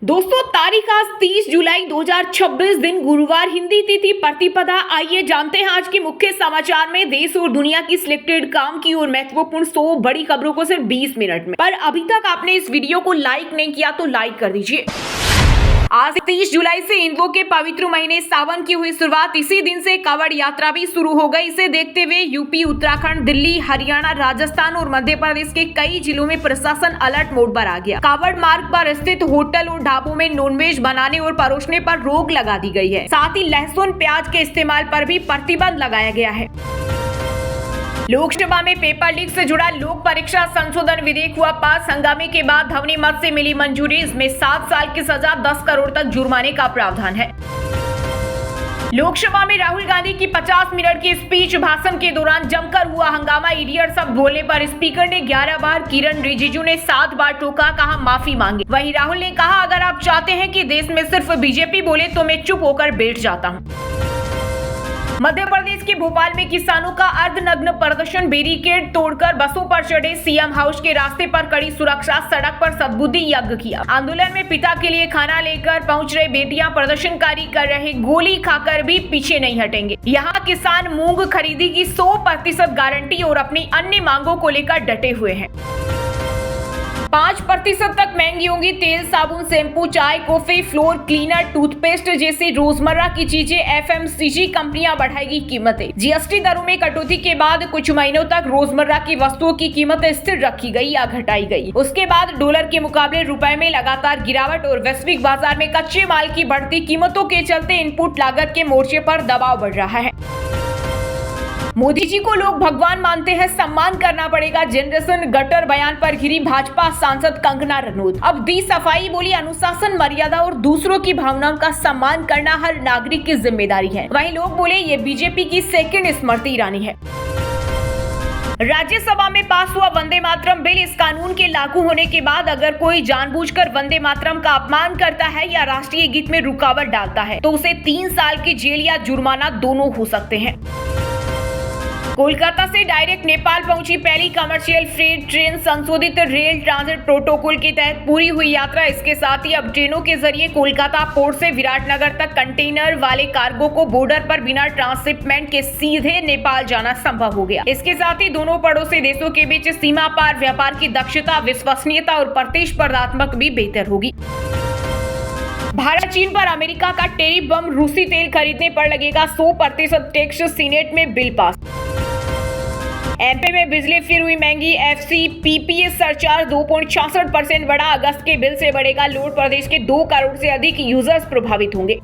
दोस्तों, तारीख आज 30 जुलाई 2026 दिन गुरुवार, हिंदी तिथि प्रतिपदा। आइए जानते हैं आज के मुख्य समाचार में देश और दुनिया की सिलेक्टेड काम की और महत्वपूर्ण 100 बड़ी खबरों को सिर्फ 20 मिनट में। पर अभी तक आपने इस वीडियो को लाइक नहीं किया तो लाइक कर दीजिए। आज 30 जुलाई से हिंदुओं के पवित्र महीने सावन की हुई शुरुआत। इसी दिन से कांवड़ यात्रा भी शुरू हो गई। इसे देखते हुए यूपी, उत्तराखंड, दिल्ली, हरियाणा, राजस्थान और मध्य प्रदेश के कई जिलों में प्रशासन अलर्ट मोड पर आ गया। कांवड़ मार्ग पर स्थित होटल और ढाबों में नॉनवेज बनाने और परोसने पर रोक लगा दी गई है। साथ ही लहसुन, प्याज के इस्तेमाल पर भी प्रतिबंध लगाया गया है। लोकसभा में पेपर लीक से जुड़ा लोक परीक्षा संशोधन विधेयक हुआ पास। हंगामे के बाद ध्वनि मत से मिली मंजूरी। इसमें 7 साल की सजा, 10 करोड़ तक जुर्माने का प्रावधान है। लोकसभा में राहुल गांधी की 50 मिनट की स्पीच भाषण के दौरान जमकर हुआ हंगामा। इडियट शब्द बोलने पर स्पीकर ने 11 बार, किरण रिजिजू ने 7 बार टोका, कहा माफी मांगे। वहीं राहुल ने कहा, अगर आप चाहते हैं कि देश में सिर्फ बीजेपी बोले तो मैं चुप होकर बैठ जाता हूं। मध्य प्रदेश के भोपाल में किसानों का अर्धनग्न प्रदर्शन। बैरिकेड तोड़कर बसों पर चढ़े सीएम हाउस के रास्ते पर कड़ी सुरक्षा, सड़क पर सद्बुद्धि यज्ञ किया। आंदोलन में पिता के लिए खाना लेकर पहुंच रहे बेटियां प्रदर्शनकारी कर रहे, गोली खाकर भी पीछे नहीं हटेंगे। यहाँ किसान मूंग खरीदी की 100% गारंटी और अपनी अन्य मांगों को लेकर डटे हुए हैं। 5% तक महंगी होंगी तेल, साबुन, शैम्पू, चाय, कॉफी, फ्लोर क्लीनर, टूथपेस्ट जैसी रोजमर्रा की चीजें। एफएमसीजी कंपनियां बढ़ाएगी कीमतें। जीएसटी दरों में कटौती के बाद कुछ महीनों तक रोजमर्रा की वस्तुओं की कीमत स्थिर रखी गई या घटाई गई। उसके बाद डॉलर के मुकाबले रुपए में लगातार गिरावट और वैश्विक बाजार में कच्चे माल की बढ़ती कीमतों के चलते इनपुट लागत के मोर्चे पर दबाव बढ़ रहा है। मोदी जी को लोग भगवान मानते हैं, सम्मान करना पड़ेगा। जनरेशन गटर बयान पर घिरी भाजपा सांसद कंगना रनौत। अब दी सफाई, बोली अनुशासन, मर्यादा और दूसरों की भावनाओं का सम्मान करना हर नागरिक की जिम्मेदारी है। वहीं लोग बोले ये बीजेपी की सेकंड स्मृति ईरानी है। राज्यसभा में पास हुआ वंदे मातरम बिल। इस कानून के लागू होने के बाद अगर कोई जानबूझकर वंदे मातरम का अपमान करता है या राष्ट्रीय गीत में रुकावट डालता है तो उसे 3 साल की जेल या जुर्माना दोनों हो सकते हैं। कोलकाता से डायरेक्ट नेपाल पहुंची पहली कमर्शियल फ्रेट ट्रेन। संशोधित रेल ट्रांजिट प्रोटोकॉल के तहत पूरी हुई यात्रा। इसके साथ ही अब ट्रेनों के जरिए कोलकाता पोर्ट से विराटनगर तक कंटेनर वाले कार्गो को बॉर्डर पर बिना ट्रांसशिपमेंट के सीधे नेपाल जाना संभव हो गया। इसके साथ ही दोनों पड़ोसी देशों के बीच सीमा पार व्यापार की दक्षता, विश्वसनीयता और प्रतिस्पर्धात्मक भी बेहतर होगी। भारत चीन पर अमेरिका का टेरिफ बम। रूसी तेल खरीदने पर लगेगा 100% टैक्स। सीनेट में बिल पास। एमपी में बिजली फिर हुई महंगी। एफसीपीपीए सरचार्ज 2.66% बढ़ा। अगस्त के बिल से बढ़ेगा लोड। प्रदेश के 2 करोड़ से अधिक यूजर्स प्रभावित होंगे।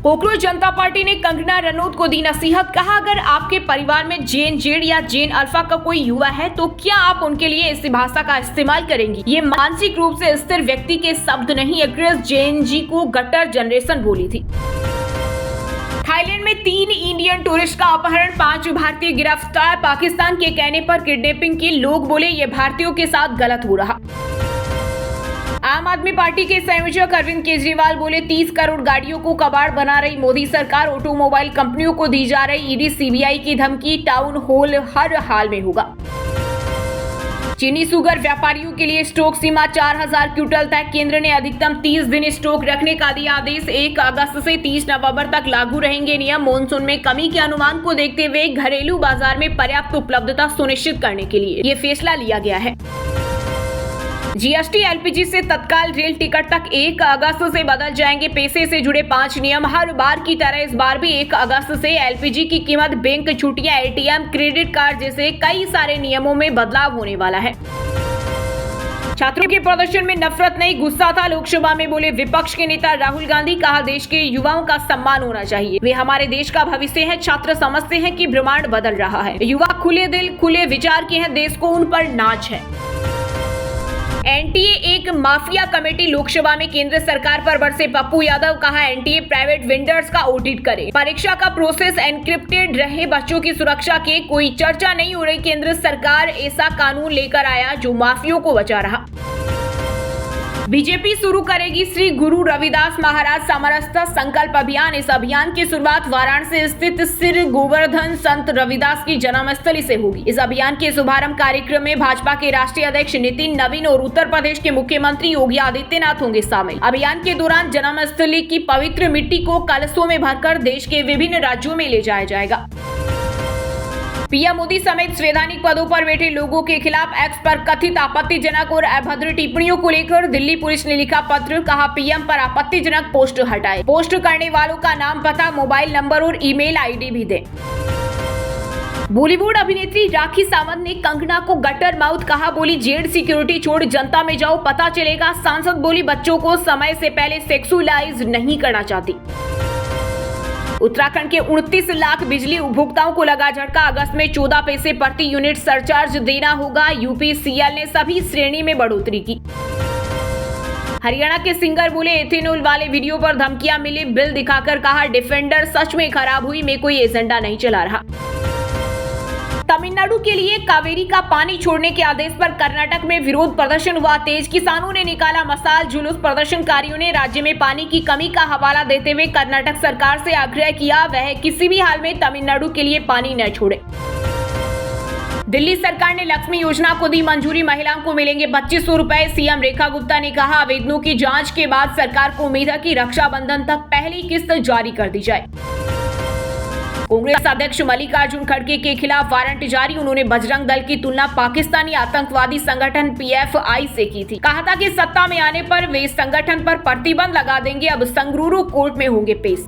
कॉकरोच जनता पार्टी ने कंगना रनौत को दी नसीहत। कहा, अगर आपके परिवार में जेन जेड या जेन अल्फा का कोई युवा है तो क्या आप उनके लिए इस भाषा का इस्तेमाल करेंगी? ये मानसिक रूप से स्थिर व्यक्ति के शब्द नहीं। एक्ट्रेस जेन जी को गटर जनरेशन बोली थी। थाईलैंड में 3 इंडियन टूरिस्ट का अपहरण, 5 भारतीय गिरफ्तार। पाकिस्तान के कहने पर किडनैपिंग की। लोग बोले ये भारतीयों के साथ गलत हो रहा। आम आदमी पार्टी के संयोजक अरविंद केजरीवाल बोले 30 करोड़ गाड़ियों को कबाड़ बना रही मोदी सरकार। ऑटोमोबाइल कंपनियों को दी जा रही ईडी सीबीआई की धमकी। टाउन हॉल हर हाल में होगा। चीनी शुगर व्यापारियों के लिए स्टॉक सीमा 4000 क्विंटल तक। केंद्र ने अधिकतम 30 दिन स्टॉक रखने का दिया आदेश। 1 अगस्त से 30 नवंबर तक लागू रहेंगे नियम। मॉनसून में कमी के अनुमान को देखते हुए घरेलू बाजार में पर्याप्त उपलब्धता सुनिश्चित करने के लिए ये फैसला लिया गया है। जीएसटी एलपीजी से तत्काल रेल टिकट तक 1 अगस्त से बदल जाएंगे। पैसे से जुड़े 5 नियम। हर बार की तरह इस बार भी 1 अगस्त से एलपीजी की कीमत, बैंक छुट्टियां, एटीएम, क्रेडिट कार्ड जैसे कई सारे नियमों में बदलाव होने वाला है। छात्रों के प्रदर्शन में नफरत नहीं, गुस्सा था। लोकसभा में बोले विपक्ष के नेता राहुल गांधी। कहा, देश के युवाओं का सम्मान होना चाहिए, वे हमारे देश का भविष्य है। छात्र समझते हैं कि ब्रह्मांड बदल रहा है। युवा खुले दिल, खुले विचार के हैं, देश को उन पर नाज है। एनटीए एक माफिया कमेटी। लोकसभा में केंद्र सरकार पर बरसे पप्पू यादव। कहा, एनटीए प्राइवेट वेंडर्स का ऑडिट करे। परीक्षा का प्रोसेस एनक्रिप्टेड रहे। बच्चों की सुरक्षा के कोई चर्चा नहीं हो रही। केंद्र सरकार ऐसा कानून लेकर आया जो माफियों को बचा रहा। बीजेपी शुरू करेगी श्री गुरु रविदास महाराज समरसता संकल्प अभियान। इस अभियान की शुरुआत वाराणसी स्थित श्री गोवर्धन संत रविदास की जन्मस्थली से होगी। इस अभियान के शुभारंभ कार्यक्रम में भाजपा के राष्ट्रीय अध्यक्ष नितिन नवीन और उत्तर प्रदेश के मुख्यमंत्री योगी आदित्यनाथ होंगे शामिल। अभियान के दौरान जन्मस्थली की पवित्र मिट्टी को कलशों में भरकर देश के विभिन्न राज्यों में ले जाया जाएगा। पीएम मोदी समेत संवैधानिक पदों पर बैठे लोगों के खिलाफ एक्स पर कथित आपत्तिजनक और अभद्र टिप्पणियों को लेकर दिल्ली पुलिस ने लिखा पत्र। कहा पीएम पर आपत्तिजनक पोस्ट हटाए। पोस्ट करने वालों का नाम, पता, मोबाइल नंबर और ईमेल आईडी भी दें। बॉलीवुड अभिनेत्री राखी सावंत ने कंगना को गटर माउथ कहा। बोली जेड सिक्योरिटी छोड़ जनता में जाओ, पता चलेगा। सांसद बोली बच्चों को समय से पहले सेक्सुअलाइज नहीं करना चाहती। उत्तराखंड के 29 लाख बिजली उपभोक्ताओं को लगा झटका। अगस्त में 14 पैसे प्रति यूनिट सरचार्ज देना होगा। यूपीसीएल ने सभी श्रेणी में बढ़ोतरी की। हरियाणा के सिंगर बोले एथेनॉल वाले वीडियो पर धमकियां मिली। बिल दिखाकर कहा डिफेंडर सच में खराब हुई, मैं कोई एजेंडा नहीं चला रहा। तमिलनाडु के लिए कावेरी का पानी छोड़ने के आदेश पर कर्नाटक में विरोध प्रदर्शन हुआ तेज। किसानों ने निकाला मशाल जुलूस। प्रदर्शनकारियों ने राज्य में पानी की कमी का हवाला देते हुए कर्नाटक सरकार से आग्रह किया वह किसी भी हाल में तमिलनाडु के लिए पानी न छोड़े। दिल्ली सरकार ने लक्ष्मी योजना को दी मंजूरी। महिलाओं को मिलेंगे 2500 रुपए। सीएम रेखा गुप्ता ने कहा आवेदनों की जांच के बाद सरकार को उम्मीद है कि रक्षाबंधन तक पहली किस्त जारी कर दी जाए। कांग्रेस अध्यक्ष मल्लिकार्जुन खड़गे के खिलाफ वारंट जारी। उन्होंने बजरंग दल की तुलना पाकिस्तानी आतंकवादी संगठन पीएफआई से की थी। कहा था कि सत्ता में आने पर वे इस संगठन पर प्रतिबंध लगा देंगे। अब संगरूर कोर्ट में होंगे पेश।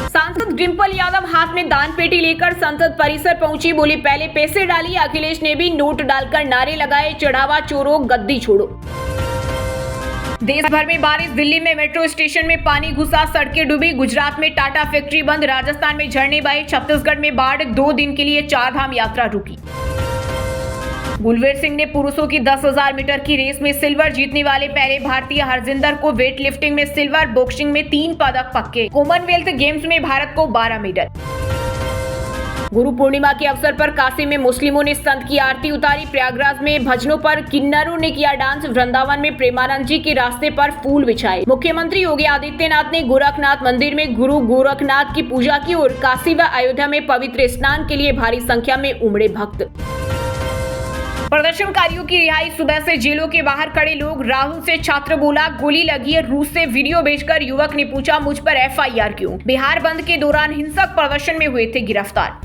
सांसद डिंपल यादव हाथ में दान पेटी लेकर संसद परिसर पहुंची। बोली पहले पैसे डालिए। अखिलेश ने भी नोट डालकर नारे लगाए, चढ़ावा चोरो गद्दी छोड़ो। देश भर में बारिश। दिल्ली में मेट्रो स्टेशन में पानी घुसा, सड़कें डूबी। गुजरात में टाटा फैक्ट्री बंद। राजस्थान में झरने बहे। छत्तीसगढ़ में बाढ़। 2 दिन के लिए 4 धाम यात्रा रुकी। गुलवीर सिंह ने पुरुषों की 10,000 मीटर की रेस में सिल्वर जीतने वाले पहले भारतीय। हरजिंदर को वेट लिफ्टिंग में सिल्वर। बॉक्सिंग में 3 पदक पक्के। कॉमनवेल्थ गेम्स में भारत को 12 मेडल। गुरु पूर्णिमा के अवसर पर काशी में मुस्लिमों ने संत की आरती उतारी। प्रयागराज में भजनों पर किन्नरों ने किया डांस। वृंदावन में प्रेमानंद जी के रास्ते पर फूल बिछाए। मुख्यमंत्री योगी आदित्यनाथ ने गोरखनाथ मंदिर में गुरु गोरखनाथ की पूजा की और काशी व अयोध्या में पवित्र स्नान के लिए भारी संख्या में उमड़े भक्त। प्रदर्शनकारियों की रिहाई। सुबह से जेलों के बाहर खड़े लोग। राहुल से छात्र बोला गोली लगी है। रूस से वीडियो भेजकर युवक ने पूछा मुझ पर एफआईआर क्यों। बिहार बंद के दौरान हिंसक प्रदर्शन में हुए थे गिरफ्तार।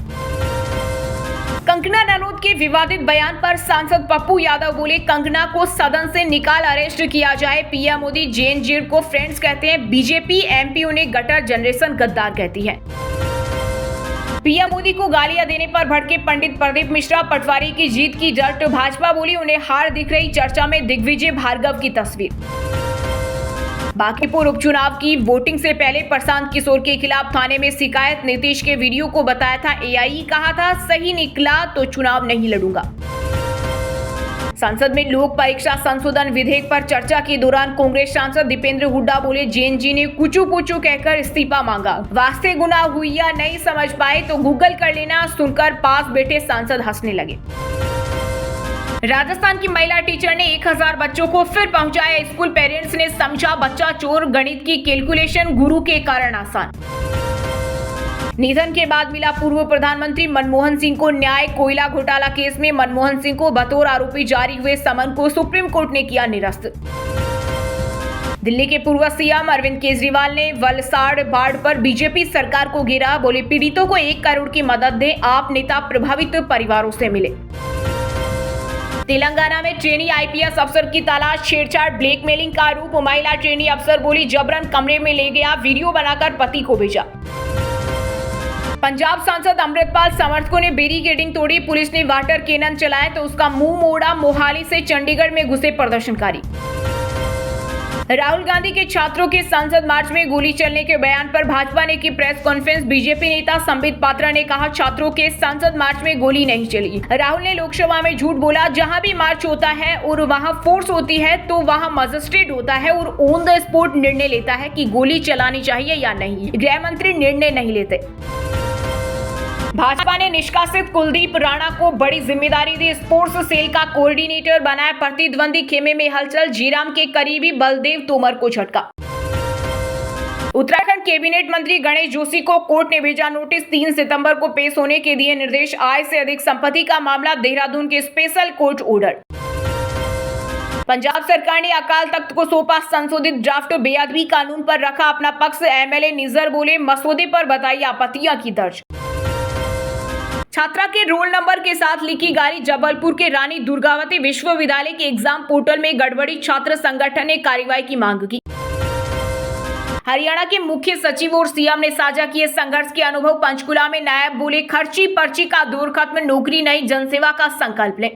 कंगना रनौत के विवादित बयान पर सांसद पप्पू यादव बोले कंगना को सदन से निकाल अरेस्ट किया जाए। पीएम मोदी जेन जेड को फ्रेंड्स कहते हैं। बीजेपी एमपीओ ने गटर जनरेशन गद्दार कहती है। पीएम मोदी को गालियां देने पर भड़के पंडित प्रदीप मिश्रा। पटवारी की जीत की जट। भाजपा बोली उन्हें हार दिख रही। चर्चा में दिग्विजय भार्गव की तस्वीर। बांकीपुर उपचुनाव की वोटिंग से पहले प्रशांत किशोर के खिलाफ थाने में शिकायत। नीतीश के वीडियो को बताया था एआई। कहा था सही निकला तो चुनाव नहीं लड़ूंगा। संसद में लोक परीक्षा संशोधन विधेयक पर चर्चा के दौरान कांग्रेस सांसद दीपेंद्र हुड्डा बोले जैन जी ने कुचू पुचू कहकर इस्तीफा मांगा। वास्ते गुनाह हुई या नहीं समझ पाए तो गूगल कर लेना। सुनकर पास बैठे सांसद हंसने लगे। राजस्थान की महिला टीचर ने 1000 बच्चों को फिर पहुंचाया स्कूल। पेरेंट्स ने समझा बच्चा चोर। गणित की कैलकुलेशन गुरु के कारण आसान। निधन के बाद मिला पूर्व प्रधानमंत्री मनमोहन सिंह को न्याय। कोयला घोटाला केस में मनमोहन सिंह को बतौर आरोपी जारी हुए समन को सुप्रीम कोर्ट ने किया निरस्त। दिल्ली के पूर्व सीएम अरविंद केजरीवाल ने वलसाड़ बाढ़ पर बीजेपी सरकार को घेरा। बोले पीड़ितों को 1 करोड़ की मदद दें। आप नेता प्रभावित परिवारों से मिले। तेलंगाना में ट्रेनी आईपीएस अफसर की तलाश। छेड़छाड़ ब्लैकमेलिंग का आरोप। महिला ट्रेनी अफसर बोली जबरन कमरे में ले गया। वीडियो बनाकर पति को भेजा। पंजाब सांसद अमृतपाल समर्थकों ने बैरिकेडिंग तोड़ी। पुलिस ने वाटर कैनन चलाया तो उसका मुंह मोड़ा। मोहाली से चंडीगढ़ में घुसे प्रदर्शनकारी। राहुल गांधी के छात्रों के संसद मार्च में गोली चलने के बयान पर भाजपा ने की प्रेस कॉन्फ्रेंस। बीजेपी नेता संबित पात्रा ने कहा छात्रों के संसद मार्च में गोली नहीं चली। राहुल ने लोकसभा में झूठ बोला। जहां भी मार्च होता है और वहां फोर्स होती है तो वहां मजिस्ट्रेट होता है और ऑन द स्पॉट निर्णय लेता है कि गोली चलानी चाहिए या नहीं। गृह मंत्री निर्णय नहीं लेते। भाजपा ने निष्कासित कुलदीप राणा को बड़ी जिम्मेदारी दी, स्पोर्ट्स सेल का कोऑर्डिनेटर बनाया। प्रतिद्वंदी खेमे में हलचल, जीराम के करीबी बलदेव तोमर को झटका। उत्तराखंड कैबिनेट मंत्री गणेश जोशी को कोर्ट ने भेजा नोटिस, 3 सितंबर को पेश होने के दिए निर्देश। आय से अधिक संपत्ति का मामला, देहरादून के स्पेशल कोर्ट ऑर्डर। पंजाब सरकार ने अकाल तख्त को सौंपा संशोधित ड्राफ्ट, बेअदबी कानून पर रखा अपना पक्ष। एमएलए निजर बोले, मसौदे पर बताई आपत्तियां की दर्ज। छात्रा के रोल नंबर के साथ लिखी गाड़ी, जबलपुर के रानी दुर्गावती विश्वविद्यालय के एग्जाम पोर्टल में गड़बड़ी, छात्र संगठन ने कार्रवाई की मांग की। हरियाणा के मुख्य सचिव और सीएम ने साझा किए संघर्ष के अनुभव, पंचकुला में नायब बोले, खर्ची पर्ची का दौर खत्म, नौकरी नहीं जनसेवा का संकल्प लें।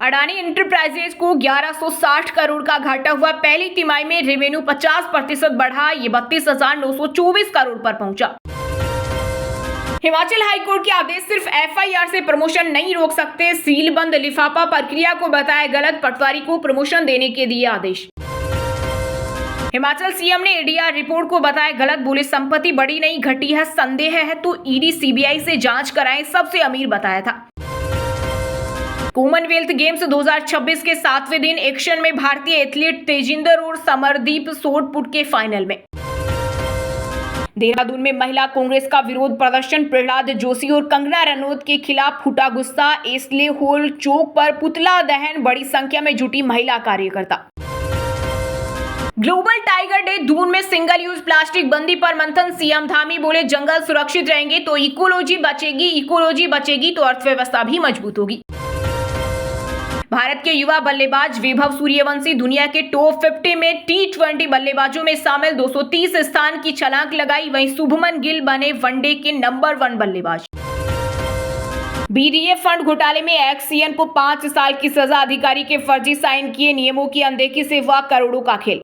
अडानी इंटरप्राइजेज को 1160 करोड़ का घाटा हुआ, पहली तिमाही में रेवेन्यू 50% बढ़ा, ये 32,924 करोड़ पर पहुंचा। हिमाचल हाईकोर्ट के आदेश, सिर्फ एफआईआर से प्रमोशन नहीं रोक सकते, सीलबंद लिफाफा प्रक्रिया को बताया गलत, पटवारी को प्रमोशन देने के दिए आदेश। हिमाचल सीएम ने एडीआर रिपोर्ट को बताया गलत, बोले संपत्ति बढ़ी नहीं घटी है, संदेह है तो ईडी सीबीआई से जांच कराएं, सबसे अमीर बताया था। कॉमनवेल्थ गेम्स 2026 के 7वें दिन एक्शन में भारतीय एथलीट तेजिंदर और समरदीप शॉटपुट के फाइनल में। देहरादून में महिला कांग्रेस का विरोध प्रदर्शन, प्रहलाद जोशी और कंगना रनौत के खिलाफ फूटा गुस्सा, एस्ले हॉल चौक पर पुतला दहन, बड़ी संख्या में जुटी महिला कार्यकर्ता। ग्लोबल टाइगर डे, दून में सिंगल यूज प्लास्टिक बंदी पर मंथन, सीएम धामी बोले, जंगल सुरक्षित रहेंगे तो इकोलॉजी बचेगी तो अर्थव्यवस्था भी मजबूत होगी। भारत के युवा बल्लेबाज वैभव सूर्यवंशी दुनिया के टॉप 50 में टी20 बल्लेबाजों में शामिल, 230 स्थान की छलांग लगाई, वहीं शुभमन गिल बने वनडे के नंबर 1 बल्लेबाज। बीडीए फंड घोटाले में एक्सीएन को 5 साल की सजा, अधिकारी के फर्जी साइन किए, नियमों की अनदेखी से हुआ करोड़ों का खेल।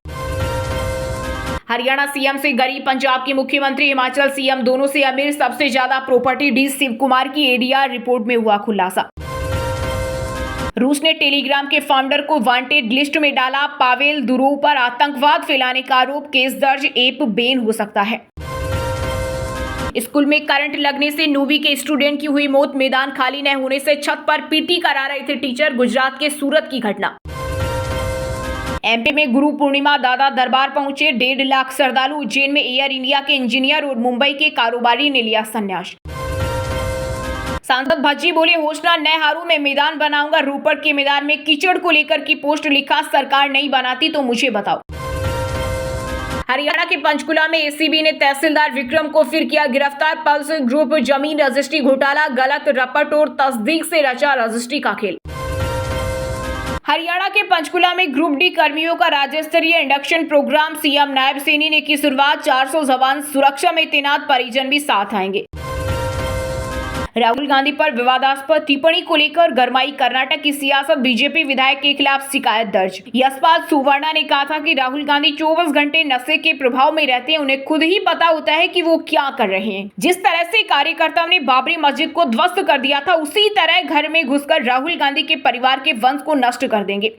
हरियाणा सीएम से गरीब, पंजाब के मुख्यमंत्री, हिमाचल सीएम दोनों से अमीर, सबसे ज्यादा प्रॉपर्टी डील, शिव कुमार की एडीआर रिपोर्ट में हुआ खुलासा। रूस ने टेलीग्राम के फाउंडर को वांटेड लिस्ट में डाला, पावेल दुरोव पर आतंकवाद फैलाने का आरोप, केस दर्ज, ऐप बैन हो सकता है। स्कूल में करंट लगने से 9वीं के स्टूडेंट की हुई मौत, मैदान खाली न होने से छत पर पीटी करा रहे थे टीचर, गुजरात के सूरत की घटना। एमपी में गुरु पूर्णिमा, दादा दरबार पहुंचे 1.5 लाख श्रद्धालु, उज्जैन में एयर इंडिया के इंजीनियर और मुंबई के कारोबारी ने लिया संन्यास। सांसद भज्जी बोले, होशना न हारू, मैं मैदान बनाऊंगा, रोपड़ के मैदान में कीचड़ को लेकर की पोस्ट लिखा, सरकार नहीं बनाती तो मुझे बताओ। हरियाणा के पंचकुला में एसीबी ने तहसीलदार विक्रम को फिर किया गिरफ्तार, पल्स ग्रुप जमीन रजिस्ट्री घोटाला, गलत रपट और तस्दीक से रचा रजिस्ट्री का खेल। हरियाणा के पंचकुला में ग्रुप डी कर्मियों का राज्य स्तरीय induction programme, CM Nayab Saini ने की शुरुआत, 400 जवान सुरक्षा में तैनात, परिजन भी साथ आएंगे। राहुल गांधी पर विवादास्पद टिप्पणी को लेकर गरमाई कर्नाटक की सियासत, बीजेपी विधायक के खिलाफ शिकायत दर्ज। यशपाल सुवर्णा ने कहा था कि राहुल गांधी 24 घंटे नशे के प्रभाव में रहते हैं, उन्हें खुद ही पता होता है कि वो क्या कर रहे हैं। जिस तरह से कार्यकर्ताओं ने बाबरी मस्जिद को ध्वस्त कर दिया था, उसी तरह घर में घुसकर राहुल गांधी के परिवार के वंश को नष्ट कर देंगे।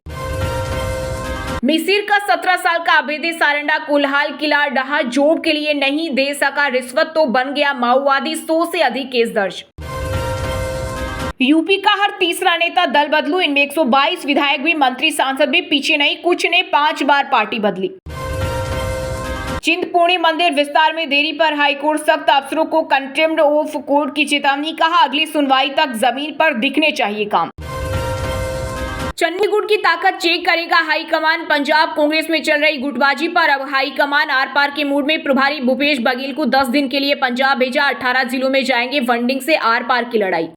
मिसिर का 17 साल का अभेदी सारंडा कुल्हाल किला डहा, जॉब के लिए नहीं दे सका रिश्वत तो बन गया माओवादी, 100 से अधिक केस दर्ज। यूपी का हर तीसरा नेता दल बदलू, इनमें 122 विधायक भी, मंत्री सांसद भी पीछे नहीं, कुछ ने 5 बार पार्टी बदली। चिंतपूर्णी मंदिर विस्तार में देरी पर हाईकोर्ट सख्त, अफसरों को कंटेम्प्ट ऑफ कोर्ट की चेतावनी, कहा अगली सुनवाई तक जमीन पर दिखने चाहिए काम। चंडीगढ़ की ताकत चेक करेगा हाईकमान, पंजाब कांग्रेस में चल रही गुटबाजी पर अब हाईकमान आर पार के मूड में, प्रभारी भूपेश बघेल को 10 दिन के लिए पंजाब भेजा, 18 जिलों में जाएंगे, वनडिंग से आर पार की लड़ाई।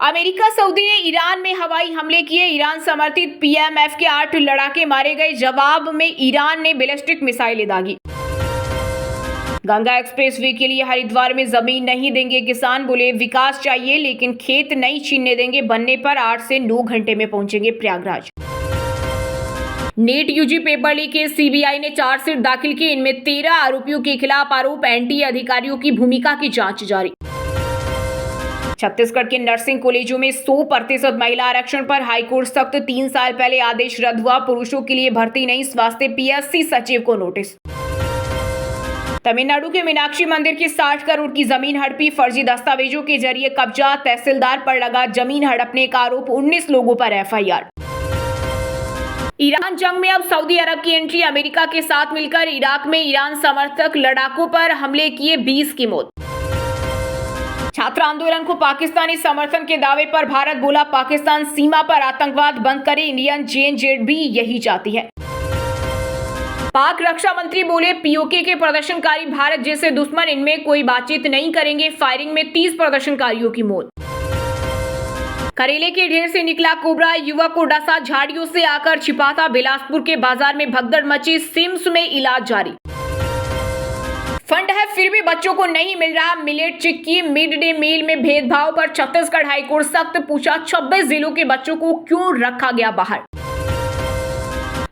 अमेरिका सऊदी ने ईरान में हवाई हमले किए, ईरान समर्थित पीएमएफ के 8 लड़ाके मारे गए, जवाब में ईरान ने बैलिस्टिक मिसाइलें दागी। गंगा एक्सप्रेसवे के लिए हरिद्वार में जमीन नहीं देंगे किसान, बोले विकास चाहिए लेकिन खेत नहीं छीनने देंगे, बनने पर 8 से 9 घंटे में पहुंचेंगे Prayagraj. NEET UG paper leak case, CBI ने चार्जशीट दाखिल की, इनमें 13 आरोपियों के खिलाफ आरोप, एनटीए अधिकारियों की भूमिका की जांच जारी। छत्तीसगढ़ के नर्सिंग कॉलेजों में 100% महिला आरक्षण पर हाईकोर्ट सख्त, 3 साल पहले आदेश रद्द हुआ, पुरुषों के लिए भर्ती नहीं, स्वास्थ्य पीएससी सचिव को नोटिस। तमिलनाडु के मीनाक्षी मंदिर की 60 करोड़ की जमीन हड़पी, फर्जी दस्तावेजों के जरिए कब्जा, तहसीलदार पर लगा जमीन हड़पने का आरोप, 19 लोगों पर एफआईआर। ईरान जंग में अब सऊदी अरब की एंट्री, अमेरिका के साथ मिलकर इराक में ईरान समर्थक लड़ाकों पर हमले किए, 20 की मौत। छात्र आंदोलन को पाकिस्तानी समर्थन के दावे पर भारत बोला, पाकिस्तान सीमा पर आतंकवाद बंद करे, इंडियन जेएनजेड भी यही चाहती है। पाक रक्षा मंत्री बोले, पीओके के प्रदर्शनकारी भारत जैसे दुश्मन, इनमें कोई बातचीत नहीं करेंगे, फायरिंग में 30 प्रदर्शनकारियों की मौत। करेले के ढेर से निकला कोबरा, युवक को डसा, झाड़ियों से आकर छिपा था, बिलासपुर के बाजार में भगदड़ मची, सिम्स में इलाज जारी। फंड है फिर भी बच्चों को नहीं मिल रहा, मिलेट चिक्की, मिड डे मील में भेदभाव पर छत्तीसगढ़ हाईकोर्ट सख्त, पूछा 26 जिलों के बच्चों को क्यों रखा गया बाहर।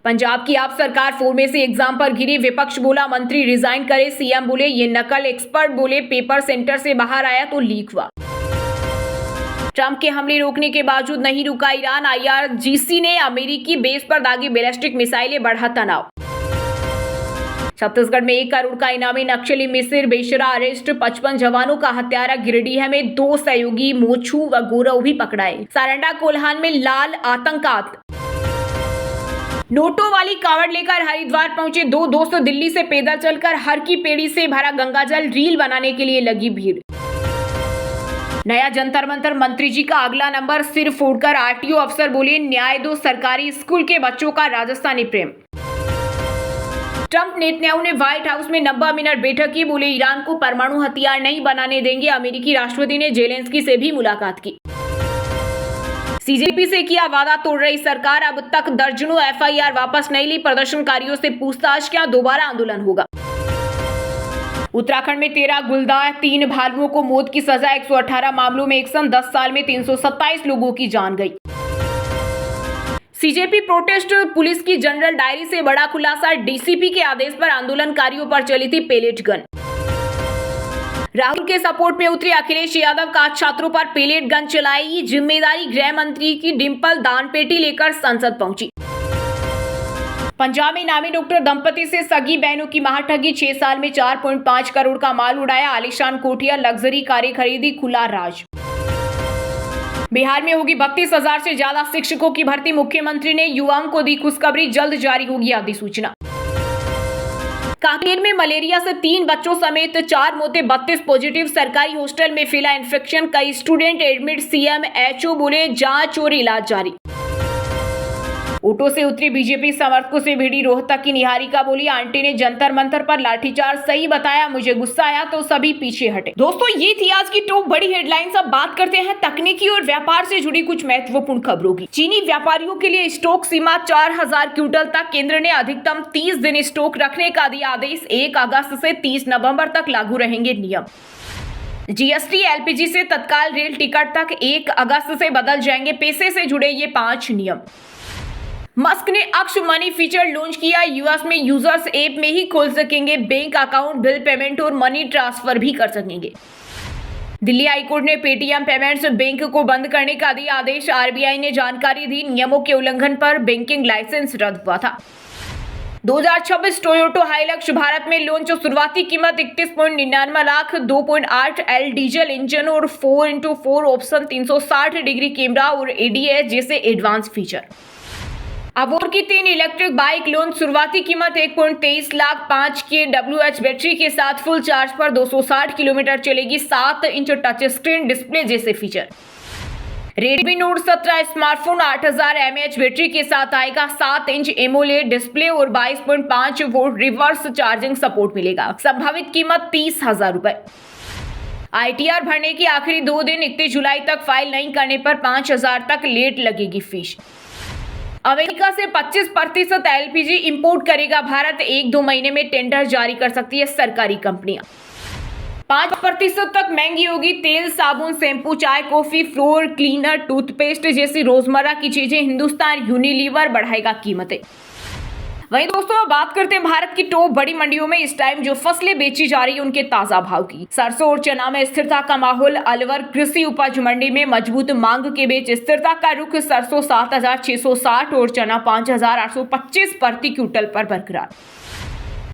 पंजाब की आप सरकार 4 में से एग्जाम पर गिरी, विपक्ष बोला मंत्री रिजाइन करे, सीएम बोले ये नकल, एक्सपर्ट बोले पेपर सेंटर से बाहर आया तो लीक हुआ। ट्रंप के हमले रोकने के बावजूद नहीं रुका ईरान, आईआरजीसी ने अमेरिकी बेस पर दागी बैलिस्टिक मिसाइलें, बढ़ा तनाव। छत्तीसगढ़ में 1 करोड़ का इनामी नक्सली मिसिर बेशरा अरेस्ट, 55 जवानों का हत्यारा, गिरिडीह में 2 सहयोगी मोछू व गोरव भी पकड़ाए, सारंडा कोल्हान में लाल आतंकात। नोटों वाली कावड़ लेकर हरिद्वार पहुंचे 2 दोस्त, दिल्ली से पैदल चलकर हर की पेड़ी से भरा गंगाजल, रील बनाने के लिए लगी भीड़। नया जंतर मंतर, मंत्री जी का अगला नंबर, सिर फोड़कर आरटीओ अफसर बोले न्याय दो, सरकारी स्कूल के बच्चों का राजस्थानी प्रेम। ट्रंप नेतन्याहू ने व्हाइट हाउस में 90 मिनट बैठक की, बोले ईरान को परमाणु हथियार नहीं बनाने देंगे, अमेरिकी राष्ट्रपति ने जेलेंस्की से भी मुलाकात की। सीजेपी से किया वादा तोड़ रही सरकार, अब तक दर्जनों एफआईआर वापस नहीं ली, प्रदर्शनकारियों से पूछताछ, क्या दोबारा आंदोलन होगा। उत्तराखंड में 13 गुलदार, 3 भालुओं को मौत की सजा, 118 मामलों में एक्शन, 10 साल में 327 लोगों की जान गई। सीजेपी प्रोटेस्ट, पुलिस की जनरल डायरी से बड़ा खुलासा, डीसीपी के आदेश पर आंदोलनकारियों पर चली थी पेलेट गन। राहुल के सपोर्ट में उतरे अखिलेश यादव का छात्रों पर पेलेट गन चलाई, जिम्मेदारी गृह मंत्री की, डिंपल दानपेटी लेकर संसद पहुंची। पंजाब में नामी डॉक्टर दंपति से सगी बहनों की महाठगी, 6 साल में 4.5 करोड़ का माल उड़ाया, आलीशान कोठिया, लग्जरी कारें खरीदी, खुला राज। बिहार में होगी 32,000 से ज्यादा शिक्षकों की भर्ती, मुख्यमंत्री ने युवाओं को दी खुशखबरी, जल्द जारी होगी अधिसूचना। कांकेर में मलेरिया से 3 बच्चों समेत 4 मौतें, 32 पॉजिटिव, सरकारी हॉस्टल में फैला इन्फेक्शन, कई स्टूडेंट एडमिट, सीएमएचओ बोले जांच और इलाज जारी। ऑटो से उतरी बीजेपी समर्थकों से भिड़ी रोहतक की निहारिका, बोली आंटी ने जंतर मंतर पर लाठीचार्ज सही बताया, मुझे गुस्सा आया तो सभी पीछे हटे। दोस्तों ये थी आज की टॉप बड़ी हेडलाइंस। अब बात करते हैं तकनीकी और व्यापार से जुड़ी कुछ महत्वपूर्ण खबरों की। चीनी व्यापारियों के लिए स्टॉक सीमा 4,000 क्विंटल तक, केंद्र ने अधिकतम 30 दिन स्टॉक रखने का दिया आदेश, 1 अगस्त से 30 नवंबर तक लागू रहेंगे नियम। जीएसटी एलपीजी से तत्काल रेल टिकट तक 1 अगस्त से बदल जाएंगे, पैसे से जुड़े ये 5 नियम। मस्क ने अक्ष मनी फीचर लॉन्च किया, यूएस में यूजर्स ऐप में ही खोल सकेंगे बैंक अकाउंट, बिल पेमेंट और मनी ट्रांसफर भी कर सकेंगे। दिल्ली हाईकोर्ट ने पेटीएम पेमेंट्स बैंक को बंद करने का दिया आदेश, आरबीआई ने जानकारी दी, नियमों के उल्लंघन पर बैंकिंग लाइसेंस रद्द हुआ था। 2026 टोयोटा हाइलक्स भारत में लॉन्च, शुरुआती कीमत 31.99 लाख, 2.8 L डीजल इंजन और 4x4 ऑप्शन, 360 डिग्री कैमरा और एडीएस जैसे एडवांस फीचर। अबोर की 3 इलेक्ट्रिक बाइक लॉन्च, शुरुआती कीमत 1.23 लाख, 5 kWh बैटरी के साथ फुल चार्ज पर 260 किलोमीटर चलेगी, 7 इंच टच स्क्रीन डिस्प्ले जैसे feature. Redmi note 17 smartphone 8000 mAh battery के साथ आएगा, 7 इंच एमोलेड डिस्प्ले और 22.5 वोल्ट रिवर्स चार्जिंग सपोर्ट मिलेगा। संभावित कीमत 30,000 रुपए। आईटीआर भरने की आखिरी 2 दिन 31 जुलाई तक, फाइल नहीं करने पर 5,000 तक लेट लगेगी फीस। अमेरिका से 25% एलपीजी इंपोर्ट करेगा भारत, 1-2 महीने में टेंडर जारी कर सकती है सरकारी कंपनियां। 5% तक महंगी होगी तेल, साबुन, शैम्पू, चाय, कॉफी, फ्लोर क्लीनर, टूथपेस्ट जैसी रोजमर्रा की चीजें, हिंदुस्तान यूनिलीवर बढ़ाएगा कीमतें। वहीं दोस्तों बात करते हैं भारत की टॉप बड़ी मंडियों में इस टाइम जो फसलें बेची जा रही है उनके ताजा भाव की। सरसों और चना में स्थिरता का माहौल, अलवर कृषि उपज मंडी में मजबूत मांग के बीच स्थिरता का रुख, सरसों 7,660 और चना 5,825 प्रति क्विंटल पर बरकरार।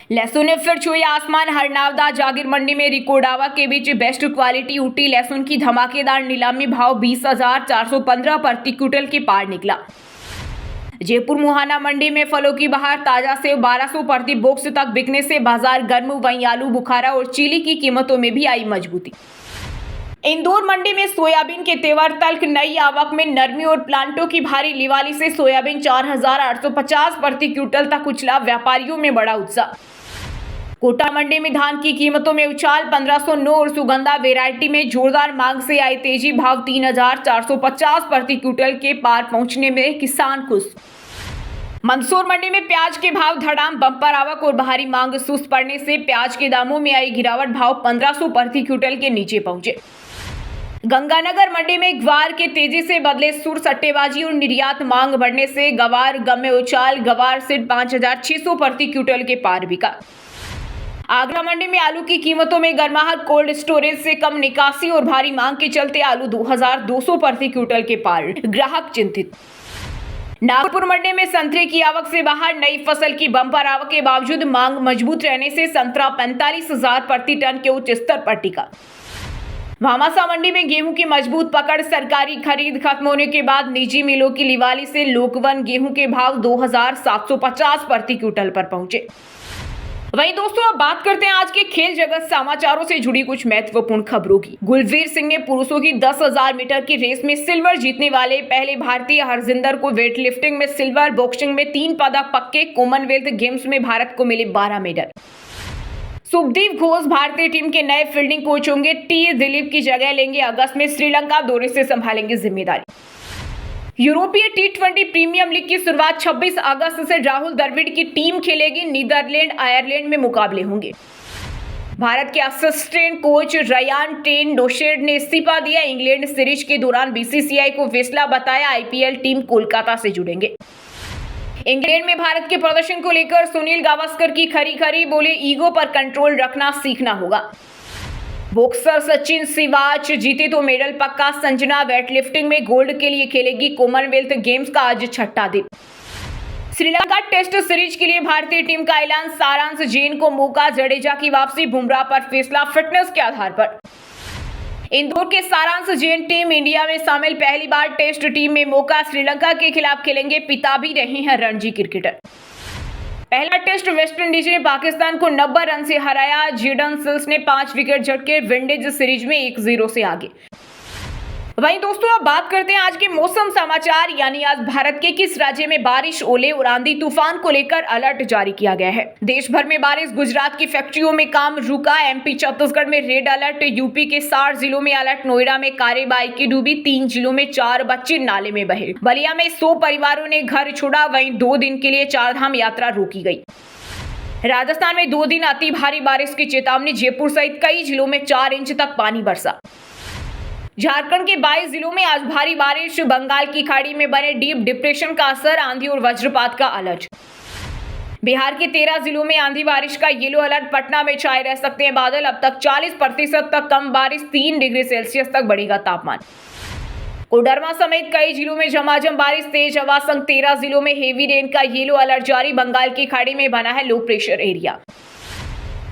लहसुन ने फिर छुई आसमान। हरनावदा जागीर मंडी में रिकोडावा के बीच बेस्ट क्वालिटी ऊटी लहसुन की धमाकेदार नीलामी भाव 20,415 प्रति क्विंटल के पार निकला। जयपुर मुहाना मंडी में फलों की बहार। ताजा सेब 1200 प्रति बॉक्स तक बिकने से बाजार गर्म। वहीं आलू बुखारा और चीली की कीमतों में भी आई मजबूती। इंदौर मंडी में सोयाबीन के तेवर तल्ख। नई आवक में नरमी और प्लांटों की भारी लिवाली से सोयाबीन 4,850 प्रति क्विंटल तक उछला। व्यापारियों में बड़ा उत्साह। कोटा मंडी में धान की कीमतों में उछाल। 1509 और सुगंधा वेरायटी में जोरदार मांग से आई तेजी। भाव 3,450 प्रति क्विंटल के पार पहुंचने में किसान खुश। मंदसौर मंडी में प्याज के भाव धड़ाम। बम्पर आवक और भारी मांग सुस्त पड़ने से प्याज के दामों में आई गिरावट। भाव 1500 प्रति क्विंटल के नीचे पहुंचे। गंगानगर मंडी में ग्वार के तेजी से बदले सुर। सट्टेबाजी और निर्यात मांग बढ़ने से गवार गम में उछाल। गवार सिर्फ 5,600 प्रति क्विंटल के पार बिका। आगरा मंडी में आलू की कीमतों में गर्माहट। कोल्ड स्टोरेज से कम निकासी और भारी मांग के चलते आलू 2,200 प्रति क्विंटल के पार। ग्राहक चिंतित। नागपुर मंडी में संतरे की आवक से बाहर। नई फसल की बम्पर आवक के बावजूद मांग मजबूत रहने से संतरा 45,000 प्रति टन के उच्च स्तर पर टिका। भामासा मंडी में गेहूं की मजबूत पकड़। सरकारी खरीद खत्म होने के बाद निजी मिलों की लिवाली से लोकवन गेहूं के भाव 2,750 प्रति क्विंटल पर पहुंचे। वहीं दोस्तों अब बात करते हैं आज के खेल जगत समाचारों से जुड़ी कुछ महत्वपूर्ण खबरों की। गुलवीर सिंह ने पुरुषों की 10,000 मीटर की रेस में सिल्वर जीतने वाले पहले भारतीय। हरजिंदर को वेटलिफ्टिंग में सिल्वर। बॉक्सिंग में 3 पदक पक्के। कॉमनवेल्थ गेम्स में भारत को मिले 12 मेडल। सुखदीप घोष भारतीय टीम के नए फील्डिंग कोच होंगे। टी दिलीप की जगह लेंगे। अगस्त में श्रीलंका दौरे से संभालेंगे जिम्मेदारी। यूरोपीय T20 प्रीमियर लीग की शुरुआत 26 अगस्त से राहुल द्रविड़ की टीम खेलेगी। नीदरलैंड आयरलैंड में मुकाबले होंगे। भारत के असिस्टेंट कोच रयान टेन डोशेड ने इस्तीफा दिया। इंग्लैंड सीरीज के दौरान बीसीसीआई को फैसला बताया। आईपीएल टीम कोलकाता से जुड़ेंगे। इंग्लैंड में भारत के प्रदर्शन को लेकर सुनील गावस्कर की खरी बोले, ईगो पर कंट्रोल रखना सीखना होगा। बॉक्सर सचिन सिवाच जीते तो मेडल पक्का। संजना वेटलिफ्टिंग में गोल्ड के लिए खेलेगी। कॉमनवेल्थ गेम्स का आज छठा दिन। श्रीलंका टेस्ट सीरीज के लिए भारतीय टीम का ऐलान। सारांश जैन को मौका। जडेजा की वापसी। बुमराह पर फैसला फिटनेस के आधार पर। इंदौर के सारांश जैन टीम इंडिया में शामिल। पहली बार टेस्ट टीम में मौका। श्रीलंका के खिलाफ खेलेंगे। पिता भी रहे हैं रणजी क्रिकेटर। पहला टेस्ट वेस्टइंडीज ने पाकिस्तान को 90 रन से हराया। जेडन सिल्स ने 5 विकेट झटके। विंडीज सीरीज में 1-0 से आगे। वहीं दोस्तों अब बात करते हैं आज के मौसम समाचार। यानी आज भारत के किस राज्य में बारिश, ओले और आंधी तूफान को लेकर अलर्ट जारी किया गया है। देश भर में बारिश। गुजरात की फैक्ट्रियों में काम रुका। एमपी छत्तीसगढ़ में रेड अलर्ट। यूपी के 60 जिलों में अलर्ट। नोएडा में कारें बाइकें डूबी। 3 जिलों में 4 बच्चे नाले में बहे। बलिया में 100 परिवारों ने घर छोड़ा। वहीं 2 दिन के लिए 4 धाम यात्रा रोकी गई। राजस्थान में 2 दिन अति भारी बारिश की चेतावनी। जयपुर सहित कई जिलों में 4 इंच तक पानी बरसा। झारखंड के 22 जिलों में आज भारी बारिश। बंगाल की खाड़ी में बने डीप डिप्रेशन का असर। आंधी और वज्रपात का अलर्ट। बिहार के 13 जिलों में आंधी बारिश का येलो अलर्ट। पटना में छाए रह सकते हैं बादल। अब तक 40% तक कम बारिश। 3 डिग्री सेल्सियस तक बढ़ेगा तापमान। कोडरमा समेत कई जिलों में झमाझम बारिश। तेज हवा संग 13 जिलों में हेवी रेन का येलो अलर्ट जारी। बंगाल की खाड़ी में बना है लो प्रेशर एरिया।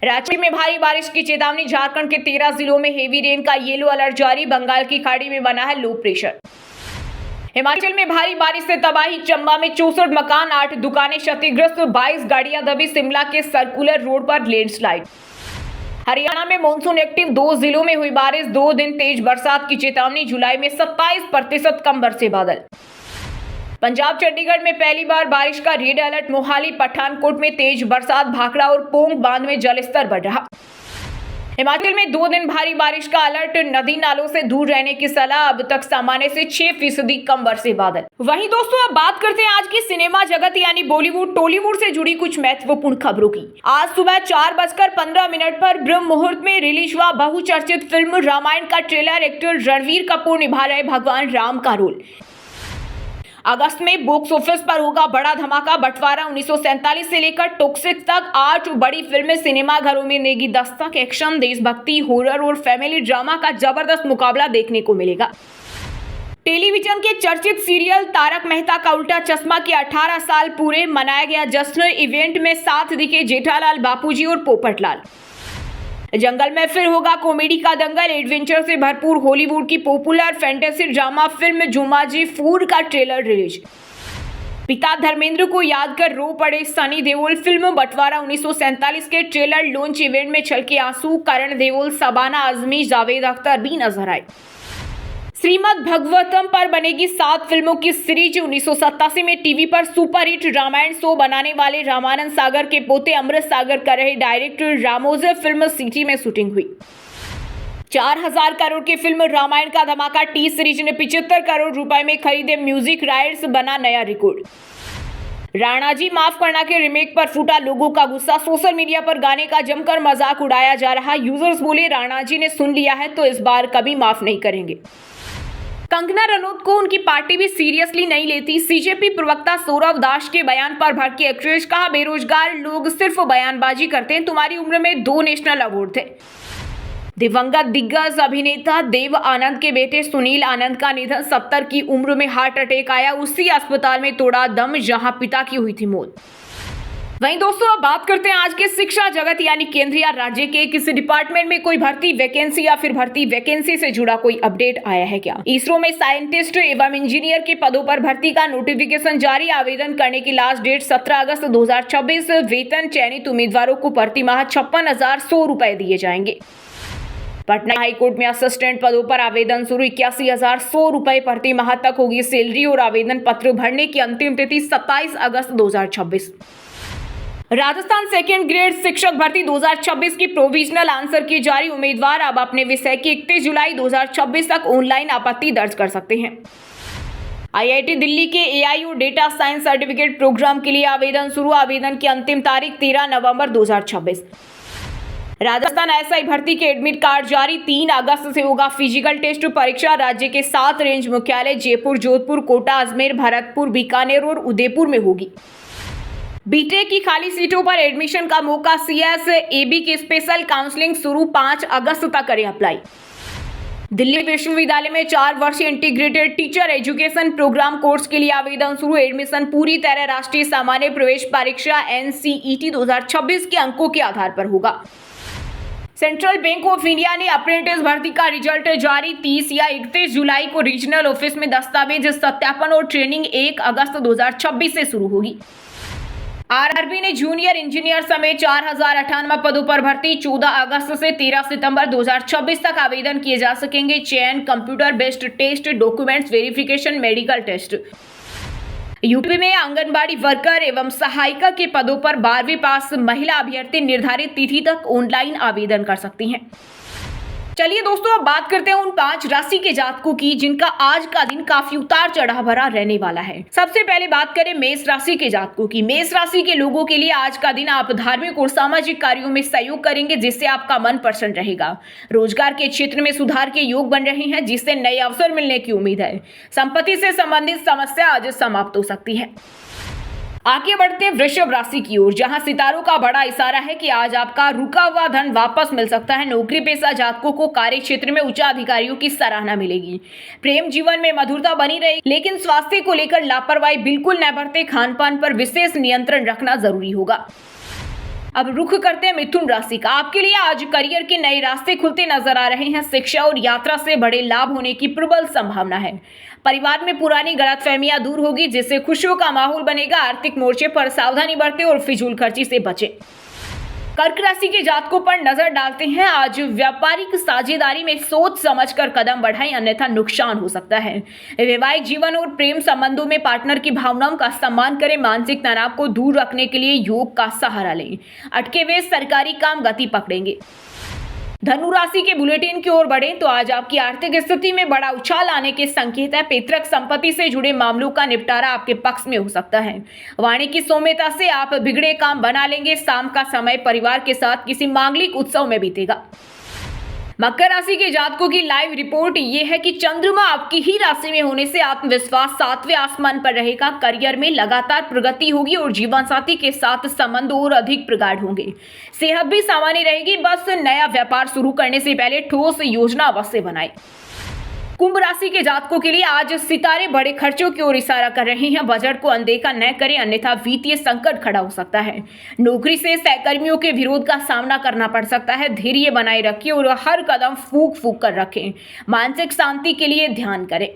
रांची में भारी बारिश की चेतावनी। झारखंड के 13 जिलों में हेवी रेन का येलो अलर्ट जारी। बंगाल की खाड़ी में बना है लो प्रेशर। हिमाचल में भारी बारिश से तबाही। चंबा में 64 मकान, 8 दुकानें क्षतिग्रस्त। 22 गाड़ियां दबी। शिमला के सर्कुलर रोड पर लैंडस्लाइड। हरियाणा में मॉनसून एक्टिव। 2 जिलों में हुई बारिश। 2 दिन तेज बरसात की चेतावनी। जुलाई में 27% कम बरसे बादल। पंजाब चंडीगढ़ में पहली बार बारिश का रेड अलर्ट। मोहाली पठानकोट में तेज बरसात। भाखड़ा और पोंग बांध में जलस्तर बढ़ रहा। हिमाचल में 2 दिन भारी बारिश का अलर्ट। नदी नालों से दूर रहने की सलाह। अब तक सामान्य से 6% कम बरसे बादल। वहीं दोस्तों अब बात करते हैं आज की सिनेमा जगत यानी बॉलीवुड टॉलीवुड से जुड़ी कुछ महत्वपूर्ण खबरों की। आज सुबह 4:15 पर ब्रह्म मुहूर्त में रिलीज हुआ बहुचर्चित फिल्म रामायण का ट्रेलर। एक्टर रणवीर कपूर निभा रहे भगवान राम का रोल। अगस्त में बॉक्स ऑफिस पर होगा बड़ा धमाका। बंटवारा 1947 से लेकर टॉक्सिक तक 8 बड़ी फिल्में सिनेमा घरों में देगी दस्तक। एक्शन, देशभक्ति, हॉरर और फैमिली ड्रामा का जबरदस्त मुकाबला देखने को मिलेगा। टेलीविजन के चर्चित सीरियल तारक मेहता का उल्टा चश्मा के 18 साल पूरे, मनाया गया जश्न। इवेंट में साथ दिखे जेठालाल बापूजी और पोपटलाल। जंगल में फिर होगा कॉमेडी का दंगल। एडवेंचर से भरपूर हॉलीवुड की popular fantasy drama film Jumanji 4 का ट्रेलर रिलीज। पिता धर्मेंद्र को याद कर रो पड़े सनी देओल। फिल्म बंटवारा 1947 के ट्रेलर लॉन्च इवेंट में छलके आंसू। करण देओल, शबाना आजमी, जावेद अख्तर भी नजर आए। श्रीमद् भागवतम पर बनेगी 7 फिल्मों की सीरीज। 1987 में टीवी पर सुपरहिट रामायण शो बनाने वाले रामानंद सागर के पोते अमृत सागर कर रहे डायरेक्टर रामोजे फिल्म सिटी में शूटिंग हुई। 4000 करोड़ की फिल्म रामायण का धमाका। टी सीरीज ने 75 करोड़ रुपए में खरीदे म्यूजिक राइट्स, बना नया रिकॉर्ड। राणा जी माफ करना के रीमेक पर फूटा लोगों का गुस्सा। सोशल मीडिया पर गाने का जमकर मजाक उड़ाया जा रहा। यूजर्स बोले राणा जी ने सुन लिया है तो इस बार कभी माफ नहीं करेंगे। कंगना रनौत को उनकी पार्टी भी सीरियसली नहीं लेती। सीजेपी प्रवक्ता सौरभ दास के बयान पर भड़की एक्ट्रेस। कहा, बेरोजगार लोग सिर्फ बयानबाजी करते हैं। तुम्हारी उम्र में 2 नेशनल अवार्ड थे। दिवंगत दिग्गज अभिनेता देव आनंद के बेटे सुनील आनंद का निधन। 70 की उम्र में हार्ट अटैक आया। उसी अस्पताल में तोड़ा दम जहां पिता की हुई थी मौत। वहीं दोस्तों, अब बात करते हैं आज के शिक्षा जगत यानी केंद्र या राज्य के किसी डिपार्टमेंट में कोई भर्ती वैकेंसी या फिर भर्ती वैकेंसी से जुड़ा कोई अपडेट आया है क्या। इसरो में साइंटिस्ट एवं इंजीनियर के पदों पर भर्ती का नोटिफिकेशन जारी। आवेदन करने की लास्ट डेट 17 अगस्त 2026। वेतन चयनित उम्मीदवारों को प्रति माह 56,100 रुपए दिए जाएंगे। पटना हाईकोर्ट में असिस्टेंट पदों पर आवेदन शुरू। 81,100 रुपए प्रति माह तक होगी सैलरी और आवेदन पत्र भरने की अंतिम तिथि 27 अगस्त 2026। राजस्थान सेकेंड ग्रेड शिक्षक भर्ती 2026 की प्रोविजनल आंसर की जारी। उम्मीदवार अब अपने विषय की 31 जुलाई 2026 तक ऑनलाइन आपत्ति दर्ज कर सकते हैं। आईआईटी दिल्ली के एआई और डेटा साइंस सर्टिफिकेट प्रोग्राम के लिए आवेदन शुरू। आवेदन की अंतिम तारीख 13 नवंबर 2026। राजस्थान एसआई भर्ती के एडमिट कार्ड जारी। 3 अगस्त से होगा फिजिकल टेस्ट परीक्षा। राज्य के 7 रेंज मुख्यालय जयपुर, जोधपुर, कोटा, अजमेर, भरतपुर, बीकानेर और उदयपुर में होगी। बीटेक की खाली सीटों पर एडमिशन का मौका। सीएसएबी की स्पेशल काउंसलिंग शुरू। 5 अगस्त तक करें अप्लाई। दिल्ली विश्वविद्यालय में 4 वर्षीय integrated teacher education programme course के लिए आवेदन शुरू। एडमिशन पूरी तरह राष्ट्रीय सामान्य प्रवेश परीक्षा एनसीईटी 2026 के अंकों के आधार पर होगा। सेंट्रल बैंक ऑफ इंडिया ने अप्रेंटिस भर्ती का रिजल्ट जारी। 30 या 31 जुलाई को रीजनल ऑफिस में दस्तावेज सत्यापन और ट्रेनिंग 1 अगस्त 2026 से शुरू होगी। आरआरबी ने जूनियर इंजीनियर समेत 4098 पदों पर भर्ती। 14 अगस्त से 13 सितंबर 2026 तक आवेदन किए जा सकेंगे। चयन, computer based test, documents verification, medical test. UP में आंगनबाड़ी वर्कर एवं सहायिका के पदों पर 12वीं पास महिला अभ्यर्थी निर्धारित तिथि तक ऑनलाइन आवेदन कर सकती हैं। चलिए दोस्तों, अब बात करते हैं उन 5 राशि के जातकों की जिनका आज का दिन काफी उतार चढ़ाव भरा रहने वाला है। सबसे पहले बात करें मेष राशि के जातकों की। मेष राशि के लोगों के लिए आज का दिन आप धार्मिक और सामाजिक कार्यों में सहयोग करेंगे जिससे आपका मन प्रसन्न रहेगा। रोजगार के क्षेत्र में सुधार के योग बन रहे हैं जिससे नए अवसर मिलने की उम्मीद है। संपत्ति से संबंधित समस्या आज समाप्त हो सकती है। आगे बढ़ते हैं वृषभ राशि की ओर, जहां सितारों का बड़ा इशारा है कि आज आपका रुका हुआ धन वापस मिल सकता है। नौकरी पेशा जातकों को कार्य क्षेत्र में उच्च अधिकारियों की सराहना मिलेगी। प्रेम जीवन में मधुरता बनी रहेगी, लेकिन स्वास्थ्य को लेकर लापरवाही बिल्कुल न बरतें। खान पान पर विशेष नियंत्रण रखना जरूरी होगा। अब रुख करते हैं मिथुन राशि का। आपके लिए आज करियर के नए रास्ते खुलते नजर आ रहे हैं। शिक्षा और यात्रा से बड़े लाभ होने की प्रबल संभावना है। परिवार में पुरानी गलतफहमियां दूर होगी जिससे खुशियों का माहौल बनेगा। आर्थिक मोर्चे पर सावधानी बरतें और फिजूल खर्ची से बचें। कर्क राशि के जातकों पर नजर डालते हैं। आज व्यापारिक साझेदारी में सोच समझकर कदम बढ़ाएं, अन्यथा नुकसान हो सकता है। वैवाहिक जीवन और प्रेम संबंधों में पार्टनर की भावनाओं का सम्मान करें। मानसिक तनाव को दूर रखने के लिए योग का सहारा लें। अटके हुए सरकारी काम गति पकड़ेंगे। धनु राशि के बुलेटिन की ओर बढ़ें तो आज आपकी आर्थिक स्थिति में बड़ा उछाल आने के संकेत है। पैतृक संपत्ति से जुड़े मामलों का निपटारा आपके पक्ष में हो सकता है। वाणी की सौम्यता से आप बिगड़े काम बना लेंगे। शाम का समय परिवार के साथ किसी मांगलिक उत्सव में बीतेगा। मकर राशि के जातकों की लाइव रिपोर्ट ये है कि चंद्रमा आपकी ही राशि में होने से आत्मविश्वास 7वें आसमान पर रहेगा। करियर में लगातार प्रगति होगी और जीवन साथी के साथ संबंध और अधिक प्रगाढ़ होंगे। सेहत भी सामान्य रहेगी। बस नया व्यापार शुरू करने से पहले ठोस योजना अवश्य बनाएं। कुंभ राशि के जातकों के लिए आज सितारे बड़े खर्चों की ओर इशारा कर रहे हैं। बजट को अनदेखा न करें, अन्यथा वित्तीय संकट खड़ा हो सकता है। नौकरी से सहकर्मियों के विरोध का सामना करना पड़ सकता है। धैर्य बनाए रखिए और हर कदम फूंक फूंक कर रखें। मानसिक शांति के लिए ध्यान करें।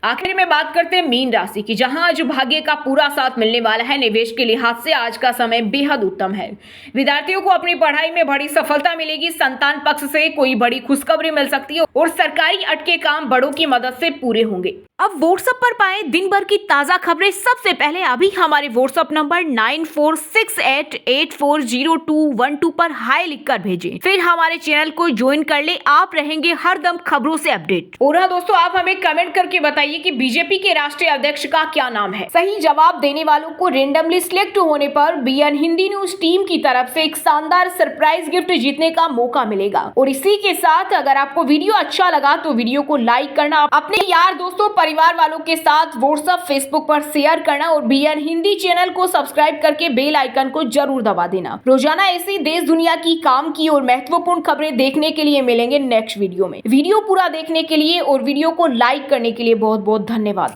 आखिर में बात करते हैं मीन राशि की, जहां आज भाग्य का पूरा साथ मिलने वाला है। निवेश के लिहाज से आज का समय बेहद उत्तम है। विद्यार्थियों को अपनी पढ़ाई में बड़ी सफलता मिलेगी। संतान पक्ष से कोई बड़ी खुशखबरी मिल सकती है और सरकारी अटके काम बड़ों की मदद से पूरे होंगे। अब व्हाट्सएप पर पाए दिन भर की ताजा खबरें सबसे पहले अभी हमारे व्हाट्सएप नंबर 9468840212 पर हाय लिखकर भेजें। फिर हमारे चैनल को ज्वाइन कर ले। आप रहेंगे हरदम खबरों से अपडेट। और हाँ दोस्तों, आप हमें कमेंट करके बताइए कि बीजेपी के राष्ट्रीय अध्यक्ष का क्या नाम है। सही जवाब देने वालों को रेंडमली सिलेक्ट होने पर बीएन हिंदी न्यूज टीम की तरफ से एक शानदार सरप्राइज गिफ्ट जीतने का मौका मिलेगा। और इसी के साथ अगर आपको वीडियो अच्छा लगा तो वीडियो को लाइक करना, अपने यार दोस्तों परिवार वालों के साथ व्हाट्सएप फेसबुक पर शेयर करना और बीएन हिंदी चैनल को सब्सक्राइब करके बेल आइकन को जरूर दबा देना। रोजाना ऐसी देश दुनिया की काम की और महत्वपूर्ण खबरें देखने के लिए मिलेंगे नेक्स्ट वीडियो में। वीडियो पूरा देखने के लिए और वीडियो को लाइक करने के लिए बहुत बहुत धन्यवाद।